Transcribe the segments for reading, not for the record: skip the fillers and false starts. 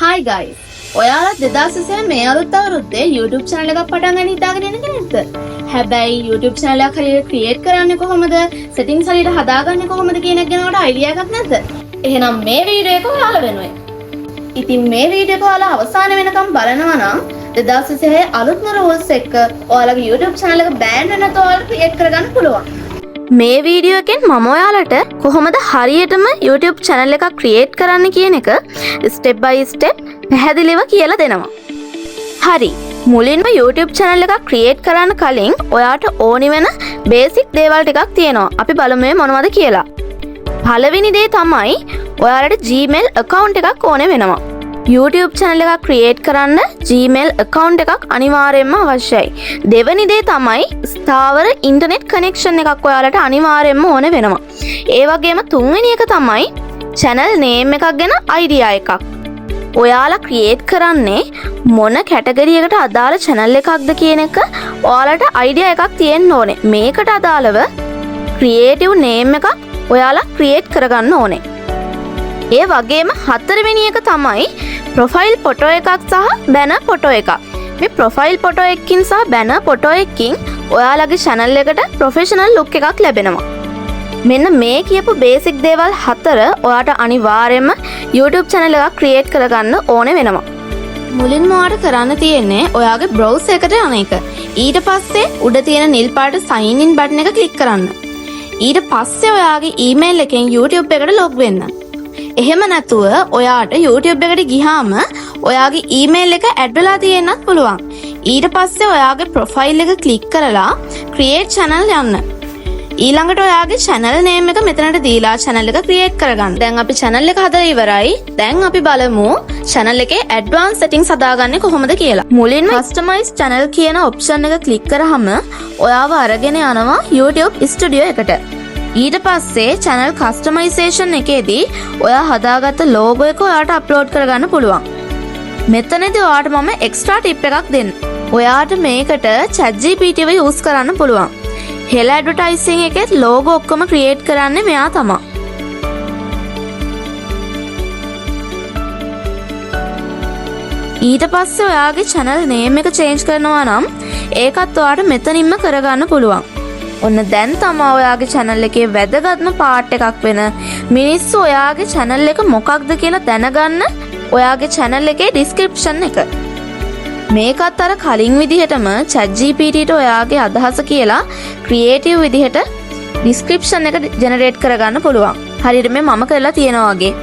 Hi guys. ඔයාලා 2009 මේ අලුත් අවුරුද්දේ YouTube channel එකක් පටන් ගන්න හිතාගෙන ඉන්න කෙනෙක්ද? හැබැයි YouTube channel එකක් හරියට create කරන්නේ කොහොමද? settings හරියට හදාගන්නේ කොහොමද කියන එක ගැන ඔයාලට idea එකක් නැද්ද? එහෙනම් මේ වීඩියෝ එක ඔයාලා වෙනුවෙන්. ඉතින් මේ වීඩියෝ එක ඔයාලා අවසාන වෙනකම් බලනවා නම් 2009 අලුත්ම rules එක්ක ඔයාලගේ YouTube channel එක ban වෙන්න නැතුව ඔයාලා create කරගන්න පුළුවන්. මේ වීඩියෝ එකෙන් මම ඔයාලට කොහොමද හරියටම YouTube channel එකක් create කරන්න කියන එක step by step පැහැදිලිව කියලා දෙනවා. හරි. මුලින්ම YouTube channel එකක් create කරන්න කලින් ඔයාට ඕනි වෙන basic දේවල් ටිකක් තියෙනවා. අපි බලමු මොනවද කියලා. පළවෙනි දේ තමයි ඔයාලට Gmail account එකක් ඕනේ වෙනවා. YouTube channel එකක් create කරන්න Gmail account එකක් අනිවාර්යයෙන්ම අවශ්‍යයි. දෙවෙනි දේ තමයි ස්ථාවර internet connection එකක් ඔයාලට අනිවාර්යයෙන්ම ඕන වෙනවා. ඒ වගේම තුන්වෙනි එක තමයි channel name එකක් ගැන idea එකක්. ඔයාලා create කරන්නේ මොන category එකට අදාළ channel එකක්ද කියන එක ඔයාලට idea එකක් තියෙන්න ඕනේ. මේකට අදාළව creative name එකක් ඔයාලා create කරගන්න ඕනේ. ඒ වගේම හතරවෙනි එක තමයි profile photo එකක් සහ banner photo එකක්. මේ profile photo එකකින් සහ banner photo එකකින් ඔයාලගේ channel එකට professional look එකක් ලැබෙනවා. මෙන්න මේ කියපු basic දේවල් හතර ඔයාට අනිවාර්යයෙන්ම YouTube channel එකක් create කරගන්න ඕනේ වෙනවා. මුලින්ම ඔයාට කරන්න තියෙන්නේ ඔයාගේ browser එකට යන එක. ඊට පස්සේ උඩ තියෙන නිල් පාට sign in button එක click කරන්න. ඊට පස්සේ ඔයාගේ email එකෙන් YouTube එකට log වෙන්න. එහෙම නැතුව ඔයාට YouTube එකට ගියාම ඔයාගේ email එක add වෙලා තියෙන්නත් පුළුවන්. ඊට පස්සේ ඔයාගේ profile එක click කරලා create channel යන්න. ඊළඟට ඔයාගේ channel name එක මෙතනට දීලා channel එක create කරගන්න. දැන් අපි channel එක හදලා ඉවරයි. දැන් අපි බලමු channel එකේ advanced settings හදාගන්නේ කොහොමද කියලා. මුලින්ම customize channel කියන option එක click කරාම ඔයාව අරගෙන යනවා YouTube Studio එකට. ඊට පස්සේ channel customization එකේදී ඔයා හදාගත්ත logo එක ඔයාට upload කරගන්න පුළුවන්. මෙතනදී ඔයාට මම extra tip එකක් දෙන්න. ඔයාට මේකට ChatGPT එක use කරන්න පුළුවන්. Hell advertising එකේ logo ඔක්කොම create කරන්නේ මෙයා තමයි. ඊට පස්සේ ඔයාගේ channel name එක change කරනවා නම් ඒකත් ඔයාට මෙතනින්ම කරගන්න පුළුවන්. ඔන්න දැන් තමයි ඔයාගේ channel එකේ වැදගත්ම part එකක් වෙන මිනිස්සු ඔයාගේ channel එක මොකක්ද කියලා දැනගන්න ඔයාගේ channel එකේ description එක. මේකත් අර කලින් විදිහටම ChatGPT ට ඔයාගේ අදහස කියලා creative විදිහට description එක generate කරගන්න පුළුවන්. හරියට මම කරලා තියෙනවා වගේ.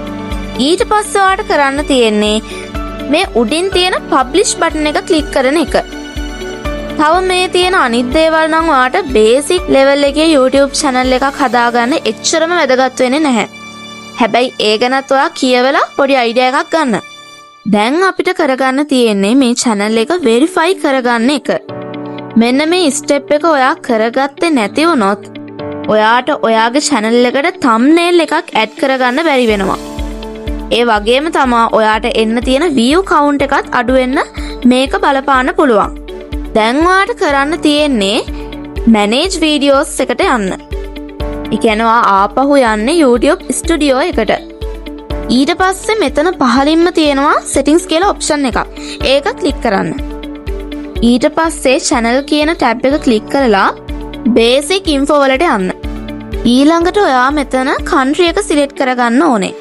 ඊට පස්සේ ඔයාට කරන්න තියෙන්නේ මේ උඩින් තියෙන publish button එක click කරන එක. තව මේ තියෙන අනිත් දේවල් නම් ඔයාට බේසික් ලෙවල් එකේ YouTube channel එකක් හදාගන්න එච්චරම වැදගත් වෙන්නේ නැහැ. හැබැයි ඒ ගැනත් ඔයා කියවලා පොඩි idea එකක් ගන්න. දැන් අපිට කරගන්න තියෙන්නේ මේ channel එක verify කරගන්න එක. මෙන්න මේ step එක ඔයා කරගත්තේ නැති වුණොත් ඔයාට ඔයාගේ channel එකට thumbnail එකක් add කරගන්න බැරි වෙනවා. ඒ වගේම තමයි ඔයාට එන්න තියෙන view count එකත් අඩු වෙන්න මේක බලපාන්න පුළුවන්. දැන් ඔයාට කරන්න තියෙන්නේ manage videos එකට යන්න. ඒ කියන්නේ ඔයා ආපහු යන්නේ YouTube Studio එකට. ඊට පස්සේ මෙතන පහළින්ම තියෙනවා settings කියලා option එකක්. ඒක click කරන්න. ඊට පස්සේ channel කියන tab එක click කරලා basic info වලට යන්න. ඊළඟට ඔයා මෙතන country එක select කරගන්න ඕනේ.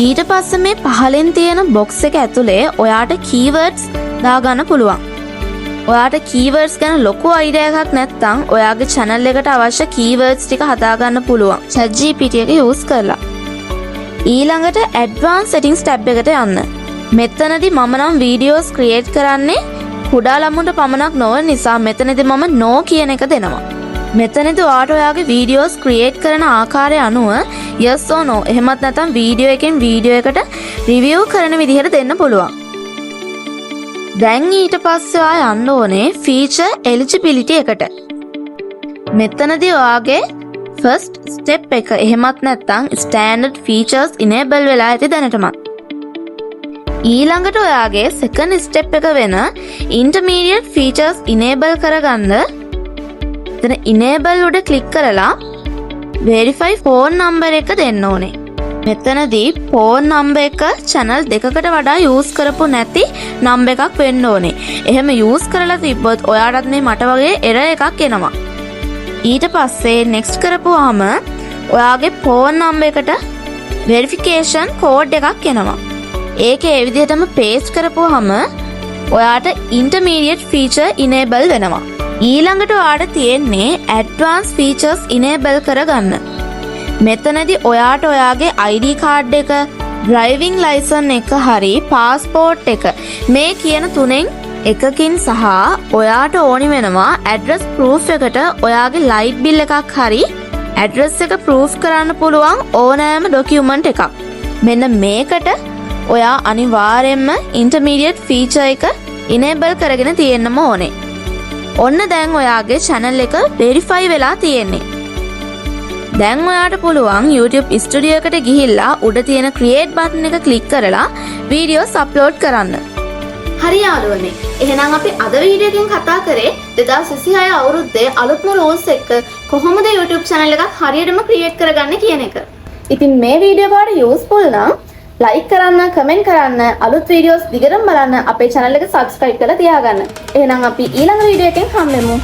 ඊට පස්සේ මේ පහළින් තියෙන box එක ඇතුලේ ඔයාට keywords දාගන්න පුළුවන්. ඔයාට keywords ගැන ලොකු idea එකක් නැත්නම් ඔයාගේ channel එකට අවශ්‍ය keywords ටික හදාගන්න පුළුවන් ChatGPT එක use කරලා. ඊළඟට advanced settings tab එකට යන්න. මෙතනදී මම නම් videos create කරන්නේ කුඩා ළමුන්ට පමණක් නොවන නිසා මෙතනදී මම no කියන එක දෙනවා. මෙතනදී ඔයාට ඔයාගේ videos create කරන ආකාරය අනුව yes or no එහෙමත් නැත්නම් video එකෙන් video එකට review කරන විදිහට දෙන්න පුළුවන්. දැන් ඊට පස්සේ ඔයා යන්න ඕනේ feature eligibility එකට. මෙතනදී ඔයාගේ first step එක එහෙමත් නැත්නම් standard features enable වෙලා ඇති දැනටමත්. ඊළඟට ඔයාගේ second step එක වෙන intermediate features enable කරගන්න එතන enable උඩ click කරලා verify phone number එක දෙන්න ඕනේ. මෙතනදී ෆෝන් නම්බර් එක channel දෙකකට වඩා යූස් කරපු නැති නම්බර් එකක් වෙන්න ඕනේ. එහෙම යූස් කරලා තිබ්බොත් ඔයාලට මේ මට වගේ error එකක් එනවා. ඊට පස්සේ next කරපුවාම ඔයාගේ ෆෝන් නම්බර් එකට verification code එකක් එනවා. ඒක ඒ විදිහටම paste කරපුවාම ඔයාට intermediate feature enable වෙනවා. ඊළඟට ඔයාට තියෙන්නේ advanced features enable කරගන්න. මෙතනදී ඔයාට ඔයාගේ ID card එක, driving license එක හරි passport එක මේ කියන තුනෙන් එකකින් සහ ඔයාට ඕනි වෙනවා address proof එකට ඔයාගේ light bill එකක් හරි address එක proof කරන්න පුළුවන් ඕනෑම document එකක්. මෙන්න මේකට ඔයා අනිවාර්යයෙන්ම intermediate feature එක enable කරගෙන තියෙන්නම ඕනේ. ඔන්න දැන් ඔයාගේ channel එක verify වෙලා තියෙන්නේ. දැන් ඔයාට පුළුවන් YouTube Studio එකට ගිහිල්ලා උඩ තියෙන create button එක click කරලා videos upload කරන්න. හරි යාළුවනේ. එහෙනම් අපි අද වීඩියෝ එකෙන් කතා කරේ 2026 අවුරුද්දේ අලුත්ම rules එක්ක කොහොමද YouTube channel එකක් හරියටම create කරගන්නේ කියන එක. ඉතින් මේ වීඩියෝ එක useful නම් like කරන්න, comment කරන්න, අලුත් videos දිගටම බලන්න අපේ channel එක subscribe කරලා තියාගන්න. එහෙනම් අපි ඊළඟ වීඩියෝ එකෙන් හම්බෙමු.